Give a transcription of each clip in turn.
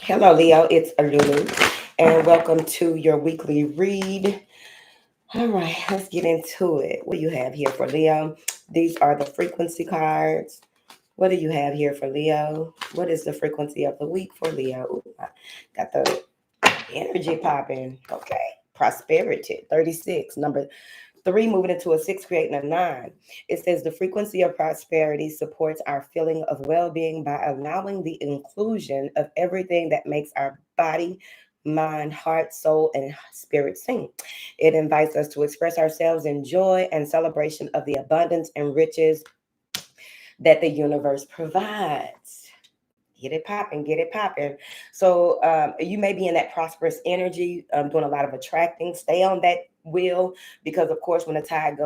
Hello, Leo. It's Lulu, and welcome to your weekly read. All right, let's get into it. What do you have here for Leo? These are the frequency cards. What do you have here for Leo? What is the frequency of the week for Leo? Ooh, I got the energy popping. Okay, prosperity 36. Number three moving into a six, creating a nine. It says the frequency of prosperity supports our feeling of well being by allowing the inclusion of everything that makes our body, mind, heart, soul, and spirit sing. It invites us to express ourselves in joy and celebration of the abundance and riches that the universe provides. Get it popping, get it popping. So you may be in that prosperous energy, doing a lot of attracting. Stay on that wheel because, of course, when the tide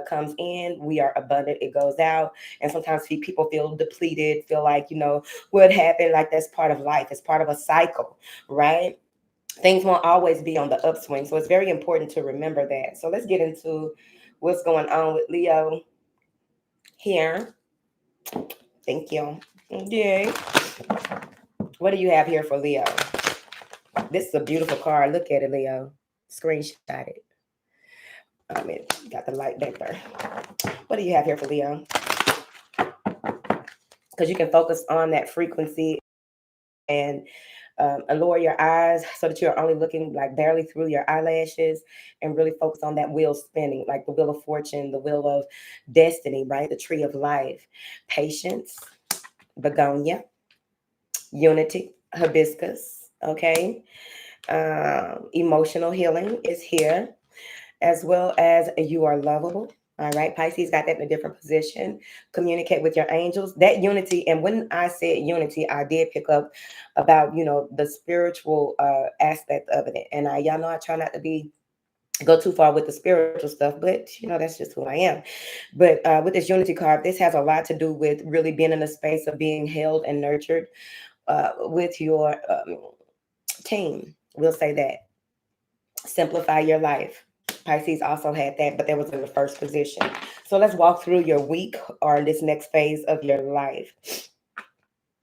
comes in, we are abundant. It goes out, and sometimes people feel depleted, feel like what happened. Like that's part of life. It's part of a cycle, right? Things won't always be on the upswing, so it's very important to remember that. So let's get into what's going on with Leo here. Thank you. Okay. What do you have here for Leo? This is a beautiful card. Look at it, Leo. Screenshot it. I mean, got the light back there. What do you have here for Leo? Because you can focus on that frequency and lower your eyes so that you're only looking like barely through your eyelashes and really focus on that wheel spinning, like the wheel of fortune, the wheel of destiny, right? The tree of life, patience, begonia, unity, hibiscus, okay? Emotional healing is here, as well as you are lovable. All right, Pisces got that in a different position. Communicate with your angels. That unity, and when I said unity, I did pick up about the spiritual aspect of it. And y'all know I try not to go too far with the spiritual stuff, but that's just who I am. But with this unity card, this has a lot to do with really being in a space of being held and nurtured with your team. We'll say that. Simplify your life. Pisces also had that, but that was in the first position. So let's walk through your week or this next phase of your life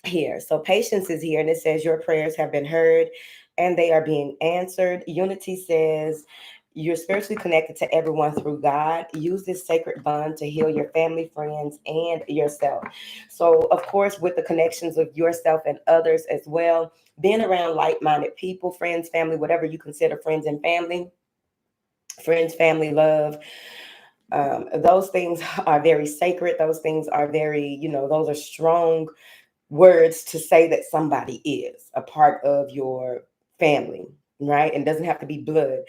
here. So patience is here, and it says your prayers have been heard and they are being answered. Unity says you're spiritually connected to everyone through God. Use this sacred bond to heal your family, friends, and yourself. So, of course, with the connections of yourself and others as well, being around like-minded people, friends, family, whatever you consider friends and family, friends, family, love, those things are very sacred. Those things are very, those are strong words to say that somebody is a part of your family, right? And doesn't have to be blood,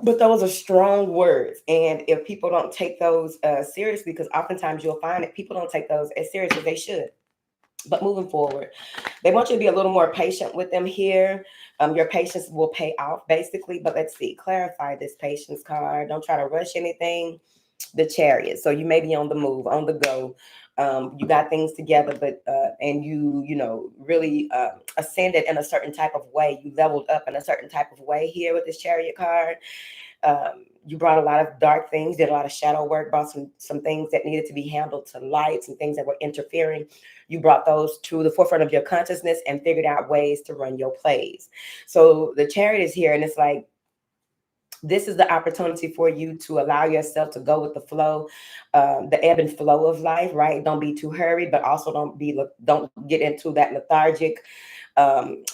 but those are strong words. And if people don't take those seriously, because oftentimes you'll find that people don't take those as serious as they should. But moving forward, they want you to be a little more patient with them here. Your patience will pay off, basically. But let's see, clarify this patience card. Don't try to rush anything. The Chariot. So you may be on the move, on the go. You got things together, but and really ascended in a certain type of way. You leveled up in a certain type of way here with this Chariot card. You brought a lot of dark things, did a lot of shadow work, brought some things that needed to be handled to light, some things that were interfering. You brought those to the forefront of your consciousness and figured out ways to run your plays. So the Chariot is here, and it's like, this is the opportunity for you to allow yourself to go with the flow, the ebb and flow of life, right? Don't be too hurried, but also don't get into that lethargic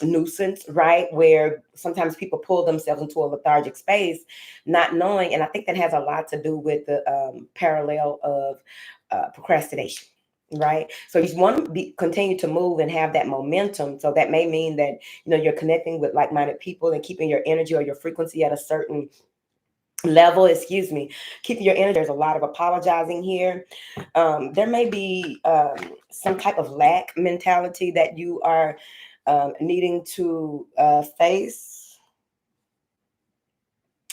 nuisance, right? Where sometimes people pull themselves into a lethargic space, not knowing. And I think that has a lot to do with the parallel of procrastination. Right. So you want to continue to move and have that momentum. So that may mean that, you're connecting with like-minded people and keeping your energy or your frequency at a certain level, excuse me, keeping your energy. There's a lot of apologizing here. There may be some type of lack mentality that you are needing to face,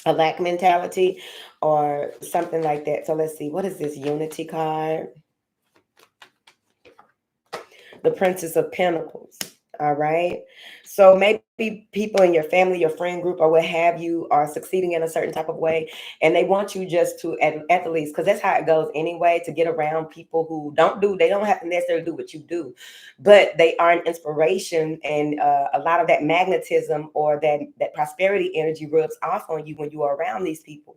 a lack mentality or something like that. So let's see, what is this unity card? The Princess of Pentacles. All right. So maybe people in your family, your friend group, or what have you are succeeding in a certain type of way, and they want you just to, at the least, because that's how it goes anyway, to get around people who they don't have to necessarily do what you do, but they are an inspiration, and a lot of that magnetism or that prosperity energy rubs off on you when you are around these people,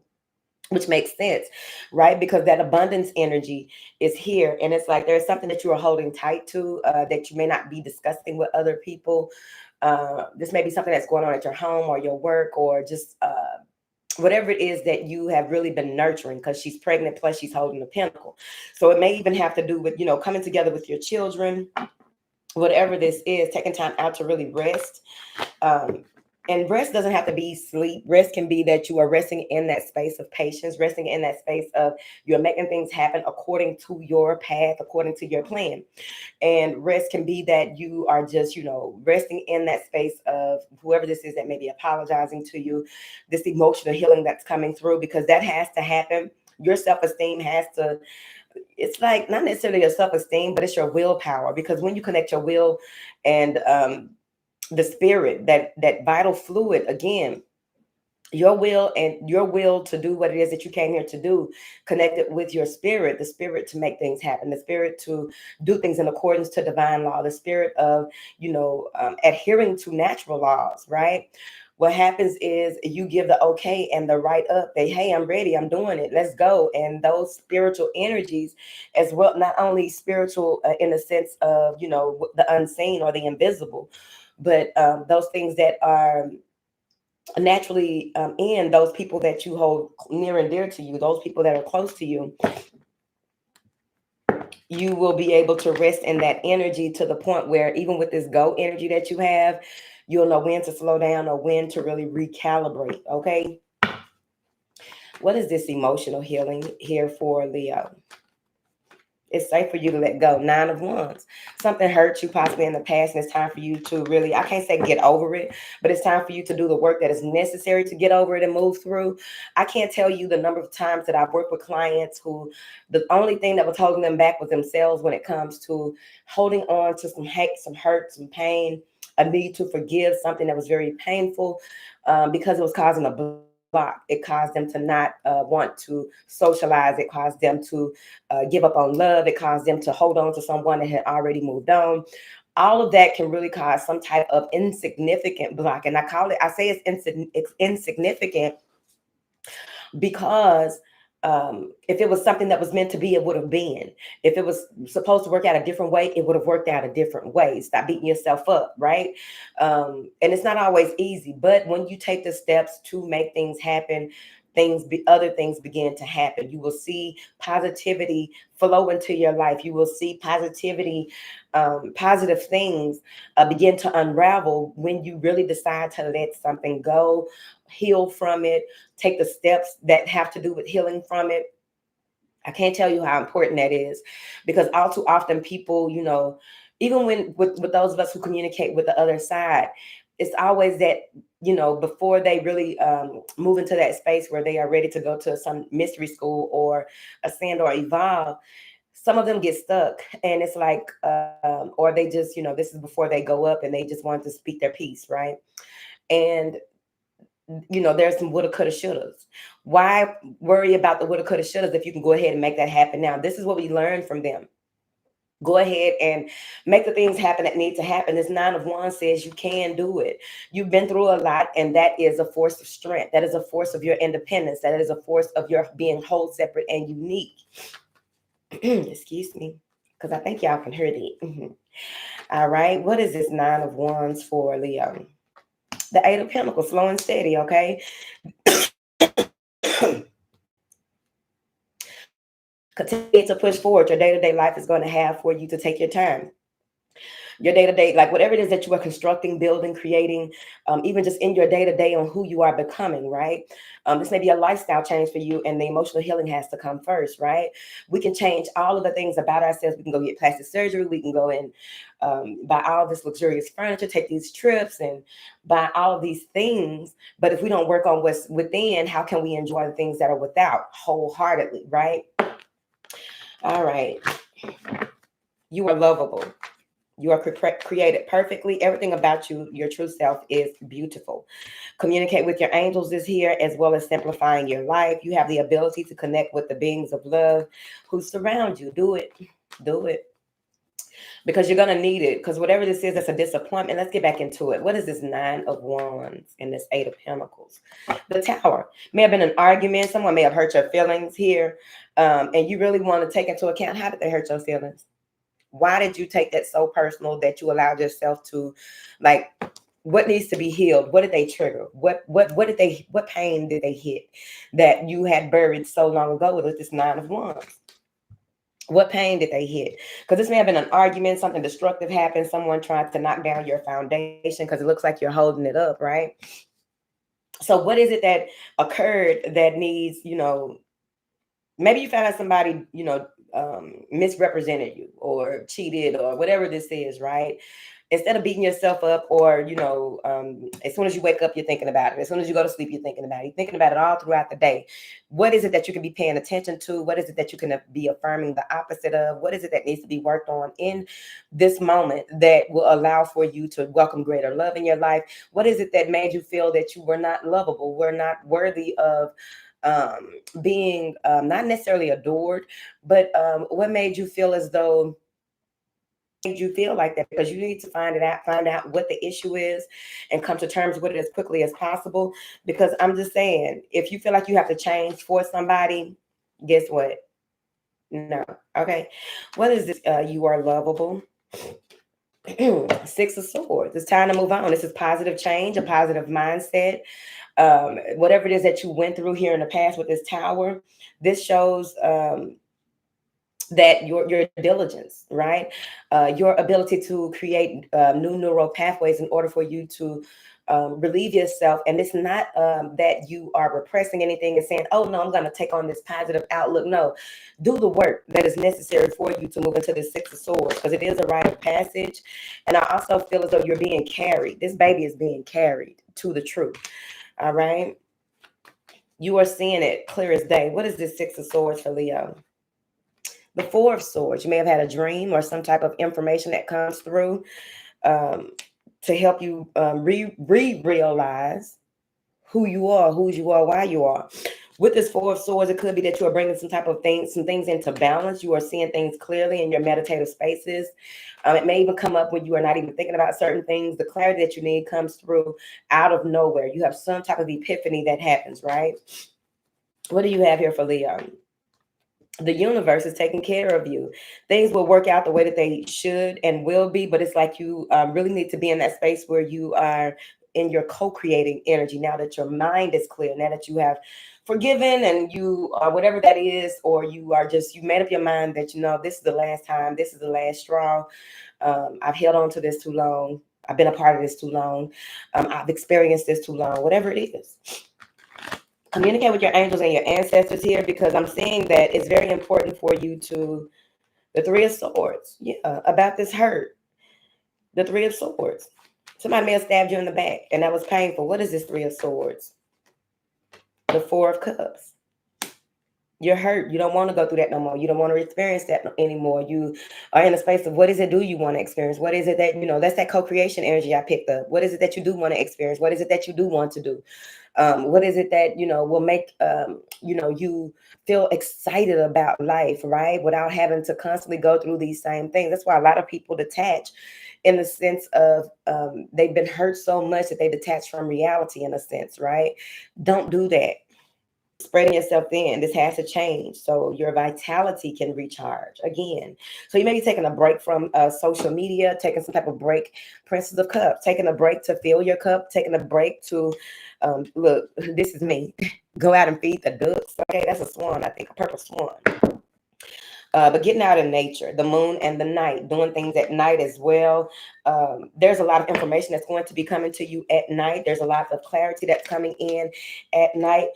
which makes sense, right? Because that abundance energy is here. And it's like there's something that you are holding tight to, that you may not be discussing with other people. This may be something that's going on at your home or your work, or just whatever it is that you have really been nurturing, because she's pregnant, plus she's holding the pinnacle. So it may even have to do with, coming together with your children, whatever this is, taking time out to really rest. Um, and rest doesn't have to be sleep. Rest can be that you are resting in that space of patience, resting in that space of you're making things happen according to your path, according to your plan. And rest can be that you are just, resting in that space of whoever this is that may be apologizing to you, this emotional healing that's coming through, because that has to happen. Your self-esteem has to, it's like not necessarily your self-esteem, but it's your willpower. Because when you connect your will and the spirit, that vital fluid, again, your will to do what it is that you came here to do, connected with your spirit, the spirit to make things happen, the spirit to do things in accordance to divine law, the spirit of adhering to natural laws, right? What happens is you give the okay and the right up. They, hey, I'm ready, I'm doing it, let's go. And those spiritual energies as well, not only spiritual in the sense of the unseen or the invisible, but those things that are naturally in those people that you hold near and dear to you, those people that are close to you, you will be able to rest in that energy to the point where even with this go energy that you have, you'll know when to slow down or when to really recalibrate. Okay. What is this emotional healing here for, Leo? It's safe for you to let go. 9 of Wands. Something hurt you possibly in the past, and it's time for you to really, I can't say get over it, but it's time for you to do the work that is necessary to get over it and move through. I can't tell you the number of times that I've worked with clients who the only thing that was holding them back was themselves when it comes to holding on to some hate, some hurt, some pain, a need to forgive something that was very painful, because it was causing a block. It caused them to not want to socialize. It caused them to give up on love. It caused them to hold on to someone that had already moved on. All of that can really cause some type of insignificant block. And I say it's insignificant because if it was something that was meant to be, it would have been. If it was supposed to work out a different way, it would have worked out a different way. Stop beating yourself up, right? And it's not always easy, but when you take the steps to make things happen, other things begin to happen. You will see positivity flow into your life. You will see positivity, positive things begin to unravel when you really decide to let something go, heal from it, take the steps that have to do with healing from it. I can't tell you how important that is, because all too often people, even when with those of us who communicate with the other side, it's always that, before they really move into that space where they are ready to go to some mystery school or ascend or evolve, some of them get stuck, and it's like, or they just, this is before they go up and they just want to speak their piece, right? And there's some woulda, coulda, shouldas. Why worry about the woulda, coulda, shouldas if you can go ahead and make that happen now? This is what we learned from them. Go ahead and make the things happen that need to happen. This 9 of Wands says you can do it. You've been through a lot, and that is a force of strength. That is a force of your independence. That is a force of your being whole, separate, and unique. Excuse me, because I think y'all can hear it. All right. What is this 9 of Wands for, Leo? The 8 of Pentacles, slow and steady, okay? Continue to push forward. Your day-to-day life is going to have for you to take your time. Your day-to-day, like whatever it is that you are constructing, building, creating, even just in your day-to-day on who you are becoming, right? This may be a lifestyle change for you, and the emotional healing has to come first, right? We can change all of the things about ourselves. We can go get plastic surgery. We can go and buy all this luxurious furniture, take these trips, and buy all of these things. But if we don't work on what's within, how can we enjoy the things that are without wholeheartedly, right? All right. You are lovable. You are created perfectly. Everything about you, your true self, is beautiful. Communicate with your angels is here, as well as simplifying your life. You have the ability to connect with the beings of love who surround you. Do it. Do it. Because you're going to need it. Because whatever this is, that's a disappointment. Let's get back into it. What is this Nine of Wands and this Eight of Pentacles? The Tower. May have been an argument. Someone may have hurt your feelings here. And you really want to take into account, how did they hurt your feelings? Why did you take that so personal that you allowed yourself to, like, what needs to be healed? What did they trigger? What pain did they hit that you had buried so long ago with this Nine of Wands? What pain did they hit? Because this may have been an argument, something destructive happened, someone tried to knock down your foundation because it looks like you're holding it up, right? So what is it that occurred that needs, maybe you found out somebody, misrepresented you or cheated or whatever this is, right? Instead of beating yourself up, or as soon as you wake up, you're thinking about it. As soon as you go to sleep, you're thinking about it. You're thinking about it all throughout the day. What is it that you can be paying attention to? What is it that you can be affirming the opposite of? What is it that needs to be worked on in this moment that will allow for you to welcome greater love in your life? What is it that made you feel that you were not lovable, were not worthy of being not necessarily adored, but what made you feel as though you feel like that? Because you need to find out what the issue is and come to terms with it as quickly as possible. Because I'm just saying, if you feel like you have to change for somebody, guess what? No. Okay. What is this? You are lovable. Six of Swords. It's time to move on. This is positive change, a positive mindset. Whatever it is that you went through here in the past with this Tower, this shows that your diligence, right? Your ability to create new neural pathways in order for you to relieve yourself. And it's not that you are repressing anything and saying, oh no, I'm going to take on this positive outlook. No, do the work that is necessary for you to move into the Six of Swords, because it is a rite of passage. And I also feel as though you're being carried. This baby is being carried to the truth. All right. You are seeing it clear as day. What is this Six of Swords for Leo? The Four of Swords. You may have had a dream or some type of information that comes through to help you realize who you are, whose you are, why you are. With this Four of Swords, it could be that you are bringing some things into balance. You are seeing things clearly in your meditative spaces. It may even come up when you are not even thinking about certain things. The clarity that you need comes through out of nowhere. You have some type of epiphany that happens, right? What do you have here for Leo? The universe is taking care of you. Things will work out the way that they should and will be, but it's like you really need to be in that space where you are in your co-creating energy, now that your mind is clear, now that you have forgiven and you are whatever that is, or you made up your mind that this is the last time, this is the last straw. I've held on to this too long. I've been a part of this too long. I've experienced this too long, whatever it is. Communicate with your angels and your ancestors here, because I'm seeing that it's very important for you to, the Three of Swords, about this hurt. The Three of Swords. Somebody may have stabbed you in the back and that was painful. What is this Three of Swords? The Four of Cups. You're hurt. You don't want to go through that no more. You don't want to experience that anymore. You are in a space of, what is it do you want to experience? What is it that, that's that co-creation energy I picked up. What is it that you do want to experience? What is it that you do want to do? What is it that, will make, you feel excited about life, right? Without having to constantly go through these same things. That's why a lot of people detach, in the sense of they've been hurt so much that they detach from reality, in a sense, right? Don't do that. Spreading yourself thin. This has to change so your vitality can recharge again. So you may be taking a break from social media, taking some type of break. Princess of Cups, taking a break to fill your cup, taking a break to look, this is me. Go out and feed the ducks. Okay, that's a swan, I think, a purple swan. But getting out in nature, the moon and the night, doing things at night as well. There's a lot of information that's going to be coming to you at night. There's a lot of clarity that's coming in at night.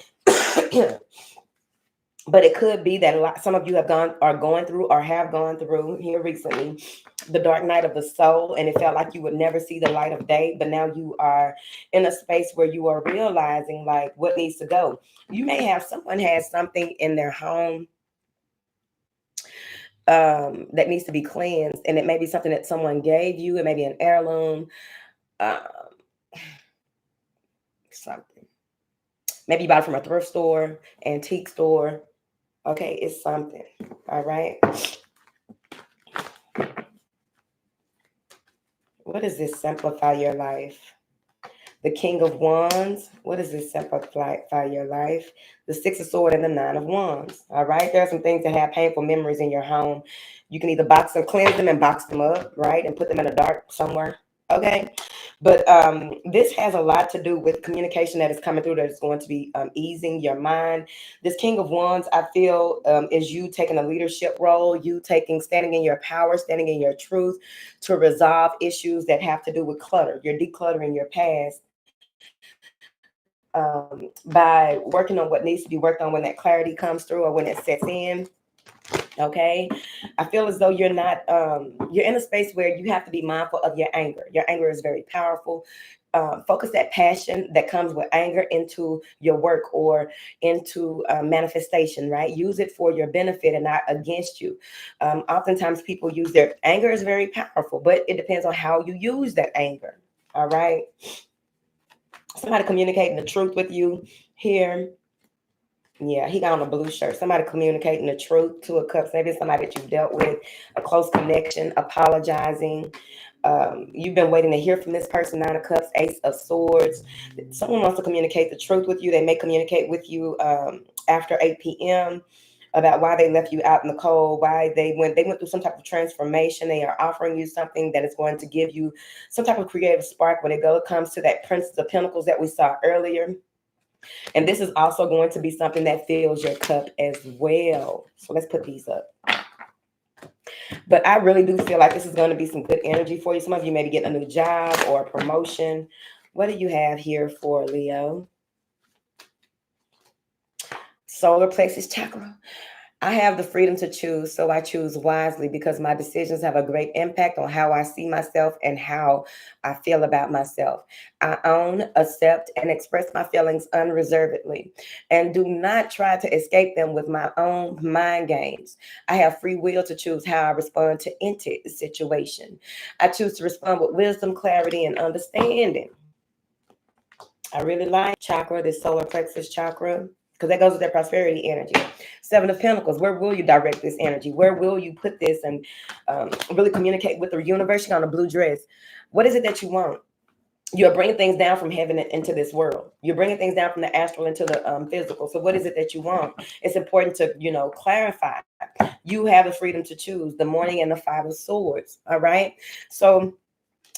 But it could be that some of you are going through or have gone through here recently the dark night of the soul, and it felt like you would never see the light of day. But now you are in a space where you are realizing like what needs to go. You may have someone has something in their home that needs to be cleansed, and it may be something that someone gave you. It may be an heirloom, um, something. Maybe you bought it from a thrift store, antique store. Okay, it's something. All right. What does this simplify your life? The King of Wands. What does this simplify your life? The Six of Swords and the Nine of Wands. All right. There are some things that have painful memories in your home. You can either box them, cleanse them, and box them up, right, and put them in a dark somewhere. Okay. But this has a lot to do with communication that is coming through that is going to be easing your mind. This King of Wands, I feel, is you taking a leadership role, you standing in your power, standing in your truth to resolve issues that have to do with clutter. You're decluttering your past by working on what needs to be worked on when that clarity comes through or when it sets in. Okay, I feel as though you're not you're in a space where you have to be mindful of your anger. Your anger is very powerful. Focus that passion that comes with anger into your work or into manifestation, right? Use it for your benefit and not against you. Oftentimes people use their anger is very powerful, but it depends on how you use that anger. All right, somebody communicating the truth with you here. Yeah, he got on a blue shirt. Somebody communicating the truth to a cup. Maybe it's somebody that you've dealt with, a close connection, apologizing. You've been waiting to hear from this person. Nine of Cups, Ace of Swords. Someone wants to communicate the truth with you. They may communicate with you after 8 p.m. about why they left you out in the cold, why they went through some type of transformation. They are offering you something that is going to give you some type of creative spark when it comes to that Prince of Pentacles that we saw earlier. And this is also going to be something that fills your cup as well. So let's put these up. But I really do feel like this is going to be some good energy for you. Some of you may be getting a new job or a promotion. What do you have here for Leo? Solar plexus chakra. I have the freedom to choose, so I choose wisely because my decisions have a great impact on how I see myself and how I feel about myself. I own, accept, and express my feelings unreservedly and do not try to escape them with my own mind games. I have free will to choose how I respond to any situation. I choose to respond with wisdom, clarity, and understanding. I really like chakra, this solar plexus chakra, because that goes with that prosperity energy. Seven of Pentacles, where will you direct this energy? Where will you put this and really communicate with the universe? On a blue dress. What is it that you want? You're bringing things down from heaven into this world. You're bringing things down from the astral into the physical. So what is it that you want? It's important to, clarify. You have the freedom to choose the morning and the Five of Swords. All right. So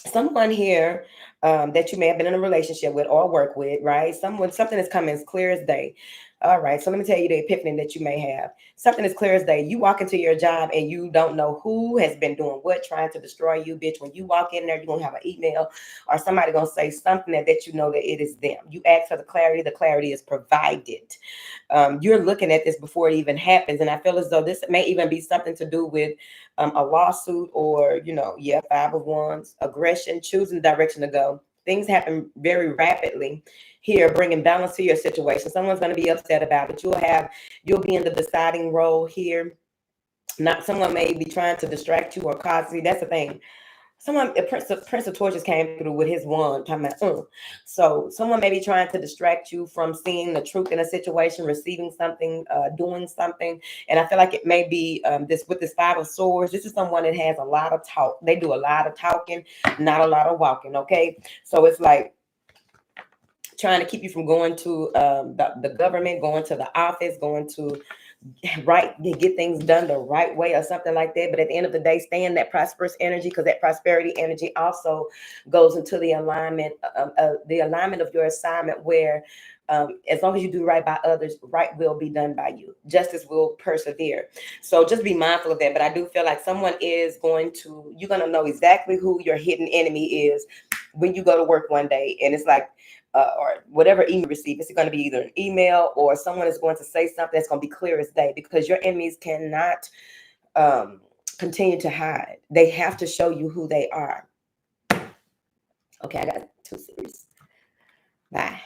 someone here that you may have been in a relationship with or work with, right? Something is coming as clear as day. All right, so let me tell you the epiphany that you may have. Something is clear as day. You walk into your job and you don't know who has been doing what, trying to destroy you, bitch. When you walk in there, you're gonna have an email or somebody gonna say something that you know that it is them. You ask for the clarity is provided. You're looking at this before it even happens, and I feel as though this may even be something to do with a lawsuit or, Five of Wands, aggression, choosing the direction to go. Things happen very rapidly here, bringing balance to your situation. Someone's going to be upset about it. You'll be in the deciding role here. Not someone may be trying to distract you or cause you. That's the thing. Prince of Torches came through with his wand, talking about, So someone may be trying to distract you from seeing the truth in a situation, receiving something, doing something. And I feel like it may be this Five of Swords. This is someone that has a lot of talk. They do a lot of talking, not a lot of walking. Okay. So it's like trying to keep you from going to the government, going to the office, going to get things done the right way or something like that. But at the end of the day, stay in that prosperous energy, because that prosperity energy also goes into the alignment of your assignment, where as long as you do right by others, right will be done by you. Justice will persevere. So just be mindful of that. But I do feel like you're going to know exactly who your hidden enemy is when you go to work one day, and it's like, or whatever email you receive, it's going to be either an email or someone is going to say something that's going to be clear as day, because your enemies cannot continue to hide. They have to show you who they are. Okay, I got 2 series. Bye.